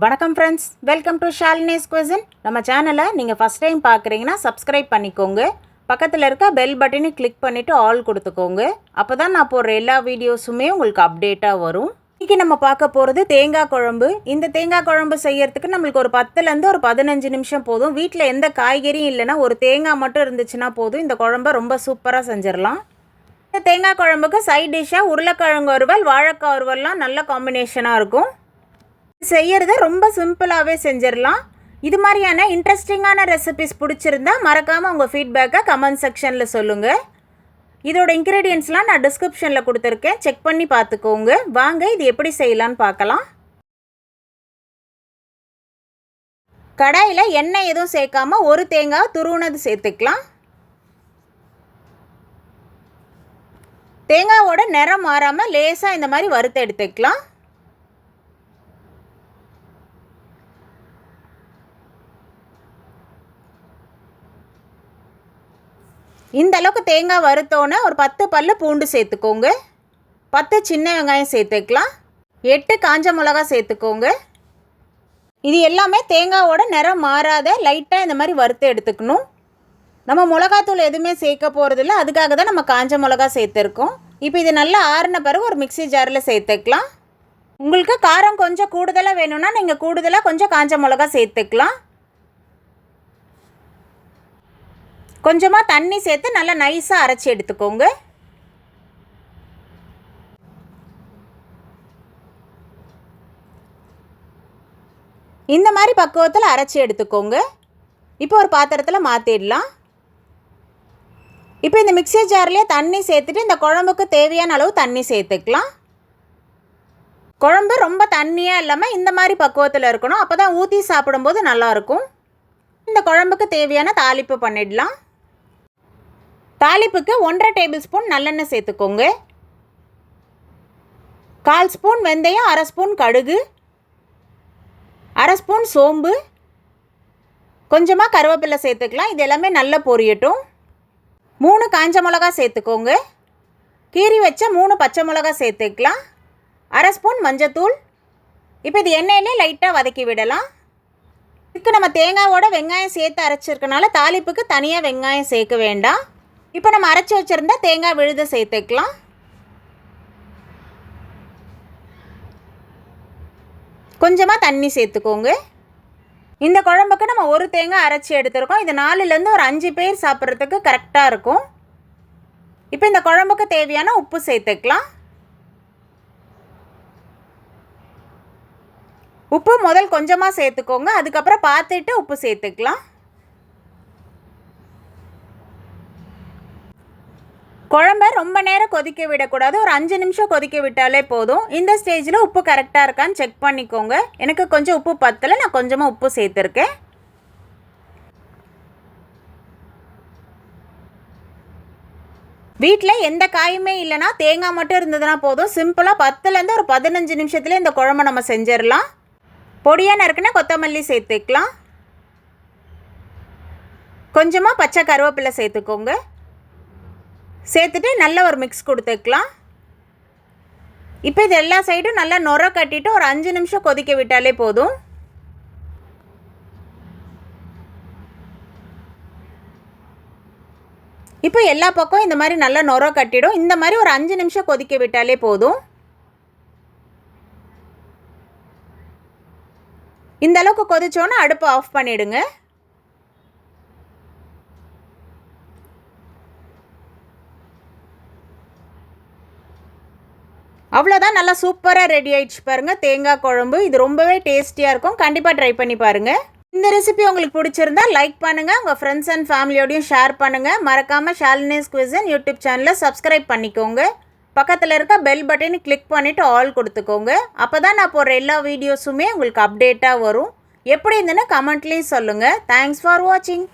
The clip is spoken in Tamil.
வணக்கம் friends, welcome to Shalini's cuisine. நம்ம சேனலை நீங்கள் ஃபஸ்ட் டைம் பார்க்குறீங்கன்னா சப்ஸ்கிரைப் பண்ணிக்கோங்க. பக்கத்தில் இருக்க பெல் பட்டனை கிளிக் பண்ணிவிட்டு ஆல் கொடுத்துக்கோங்க. அப்போ தான் நான் போடுற எல்லா வீடியோஸுமே உங்களுக்கு அப்டேட்டாக வரும். இன்றைக்கி நம்ம பார்க்க போகிறது தேங்காய் குழம்பு. இந்த தேங்காய் குழம்பு செய்யறதுக்கு நம்மளுக்கு ஒரு 10லேருந்து ஒரு 15 நிமிஷம் போதும். வீட்டில் எந்த காய்கறியும் இல்லைன்னா ஒரு தேங்காய் மட்டும் இருந்துச்சுன்னா போதும். இந்த குழம்பை ரொம்ப சூப்பராக செஞ்சிடலாம். இந்த தேங்காய் குழம்புக்கு சைட் டிஷ்ஷாக உருளைக்கிழங்கு வறுவல், வாழைக்காய் வறுவல்லாம் நல்ல காம்பினேஷனாக இருக்கும். செய்யறத ரொம்ப சிம்பிளாகவே செஞ்சிடலாம். இது மாதிரியான இன்ட்ரெஸ்டிங்கான ரெசிபிஸ் பிடிச்சிருந்தா மறக்காமல் உங்கள் ஃபீட்பேக்கை கமெண்ட் செக்ஷனில் சொல்லுங்கள். இதோட இன்க்ரீடியன்ட்ஸ்லாம் நான் டிஸ்கிரிப்ஷனில் கொடுத்துருக்கேன், செக் பண்ணி பார்த்துக்கோங்க. வாங்க இது எப்படி செய்யலான்னு பார்க்கலாம். கடாயில் எண்ணெய் எதுவும் சேர்க்காம ஒரு தேங்காய் துருவுனது சேர்த்துக்கலாம். தேங்காவோட நிறம் மாறாமல் லேசாக இந்த மாதிரி வறுத்து எடுத்துக்கலாம். இந்த அளவுக்கு தேங்காய் வறுத்தோன்னே ஒரு 10 பல்லு பூண்டு சேர்த்துக்கோங்க. 10 சின்ன வெங்காயம் சேர்த்துக்கலாம். 8 காஞ்ச மிளகா சேர்த்துக்கோங்க. இது எல்லாமே தேங்காவோட நிறம் மாறாத லைட்டாக இந்த மாதிரி வறுத்து எடுத்துக்கணும். நம்ம மிளகாத்தூள் எதுவுமே சேர்க்க போகிறதில்ல, அதுக்காக தான் நம்ம காஞ்ச மிளகா சேர்த்துருக்கோம். இப்போ இது நல்லா ஆறின பிறகு ஒரு மிக்ஸி ஜாரில் சேர்த்துக்கலாம். உங்களுக்கு காரம் கொஞ்சம் கூடுதலாக வேணும்னா நீங்கள் கூடுதலாக கொஞ்சம் காஞ்ச மிளகா சேர்த்துக்கலாம். கொஞ்சமாக தண்ணி சேர்த்து நல்லா நைஸாக அரைச்சி எடுத்துக்கோங்க. இந்த மாதிரி பக்குவத்தில் அரைச்சி எடுத்துக்கோங்க. இப்போ ஒரு பாத்திரத்தில் மாற்றிடலாம். இப்போ இந்த மிக்ஸி ஜார்லேயே தண்ணி சேர்த்துட்டு இந்த குழம்புக்கு தேவையான அளவு தண்ணி சேர்த்துக்கலாம். குழம்பு ரொம்ப தண்ணியாக இல்லாமல் இந்த மாதிரி பக்குவத்தில் இருக்கணும். அப்போ தான் ஊற்றி சாப்பிடும்போது நல்லாயிருக்கும். இந்த குழம்புக்கு தேவையான தாளிப்பு பண்ணிடலாம். தாளிப்புக்கு 1.5 டேபிள் ஸ்பூன் நல்லெண்ணெய் சேர்த்துக்கோங்க. 1/4 ஸ்பூன் வெந்தயம், 1/2 ஸ்பூன் கடுகு, 1/2 ஸ்பூன் சோம்பு, கொஞ்சமாக கருவேப்பிலை சேர்த்துக்கலாம். இது எல்லாமே நல்லா பொரியட்டும். 3 காஞ்ச மிளகா சேர்த்துக்கோங்க. கீறி வச்ச 3 பச்சை மிளகா சேர்த்துக்கலாம். 1/2 ஸ்பூன் மஞ்சத்தூள். இப்போ இது எண்ணெயிலே லைட்டாக வதக்கி விடலாம். இதுக்கு நம்ம தேங்காவோட வெங்காயம் சேர்த்து அரைச்சிருக்கனால தாளிப்புக்கு தனியாக வெங்காயம் சேர்க்க வேண்டாம். இப்போ நம்ம அரைச்சி வச்சுருந்தா தேங்காய் விழுத சேர்த்துக்கலாம். கொஞ்சமாக தண்ணி சேர்த்துக்கோங்க. இந்த குழம்புக்கு நம்ம ஒரு தேங்காய் அரைச்சி எடுத்துருக்கோம். இது 4லேருந்து ஒரு 5 பேர் சாப்பிட்றதுக்கு கரெக்டாக இருக்கும். இப்போ இந்த குழம்புக்கு தேவையான உப்பு சேர்த்துக்கலாம். உப்பு முதல் கொஞ்சமாக சேர்த்துக்கோங்க, அதுக்கப்புறம் பார்த்துட்டு உப்பு சேர்த்துக்கலாம். குழம்ப ரொம்ப நேரம் கொதிக்க விடக்கூடாது, ஒரு 5 நிமிஷம் கொதிக்க விட்டாலே போதும். இந்த ஸ்டேஜில் உப்பு கரெக்டாக இருக்கான்னு செக் பண்ணிக்கோங்க. எனக்கு கொஞ்சம் உப்பு பத்தலை, நான் கொஞ்சமாக உப்பு சேர்த்துருக்கேன். வீட்டில் எந்த காயுமே இல்லைனா தேங்காய் மட்டும் இருந்ததுன்னா போதும். சிம்பிளாக 10லேருந்து ஒரு 15 நிமிஷத்தில் இந்த குழம்பு நம்ம செஞ்சிடலாம். பொடியாக நறுக்குன்னா கொத்தமல்லி சேர்த்துக்கலாம். கொஞ்சமாக பச்சை கருவேப்பிலை சேர்த்துக்கோங்க. சேர்த்துட்டு நல்ல ஒரு மிக்ஸ் கொடுத்துக்கலாம். இப்போ இது எல்லா சைடும் நல்லா நுர கட்டிட்டு ஒரு 5 நிமிஷம் கொதிக்க விட்டாலே போதும். இப்போ எல்லா பக்கம் இந்த மாதிரி நல்லா நுர கட்டிடும். இந்த மாதிரி ஒரு 5 நிமிஷம் கொதிக்க விட்டாலே போதும். இந்த அளவுக்கு கொதிச்சோன்னா அடுப்பை ஆஃப் பண்ணிவிடுங்க. அவ்வளோதான், நல்லா சூப்பராக ரெடி ஆகிடுச்சு பாருங்கள் தேங்காய் குழம்பு. இது ரொம்பவே டேஸ்டியாக இருக்கும். கண்டிப்பாக ட்ரை பண்ணி பாருங்கள். இந்த ரெசிபி உங்களுக்கு பிடிச்சிருந்தா லைக் பண்ணுங்கள், உங்கள் ஃப்ரெண்ட்ஸ் அண்ட் ஃபேமிலியோடையும் ஷேர் பண்ணுங்கள். மறக்காமல் ஷாலினிஸ் குவிசின் யூடியூப் சேனலை சப்ஸ்கிரைப் பண்ணிக்கோங்க. பக்கத்தில் இருக்க பெல் பட்டனை கிளிக் பண்ணிவிட்டு ஆல் கொடுத்துக்கோங்க. அப்போ தான் நான் போடுற எல்லா வீடியோஸுமே உங்களுக்கு அப்டேட்டாக வரும். எப்படி இருந்துன்னு கமெண்ட்லேயும் சொல்லுங்கள். தேங்க்ஸ் ஃபார் வாட்சிங்.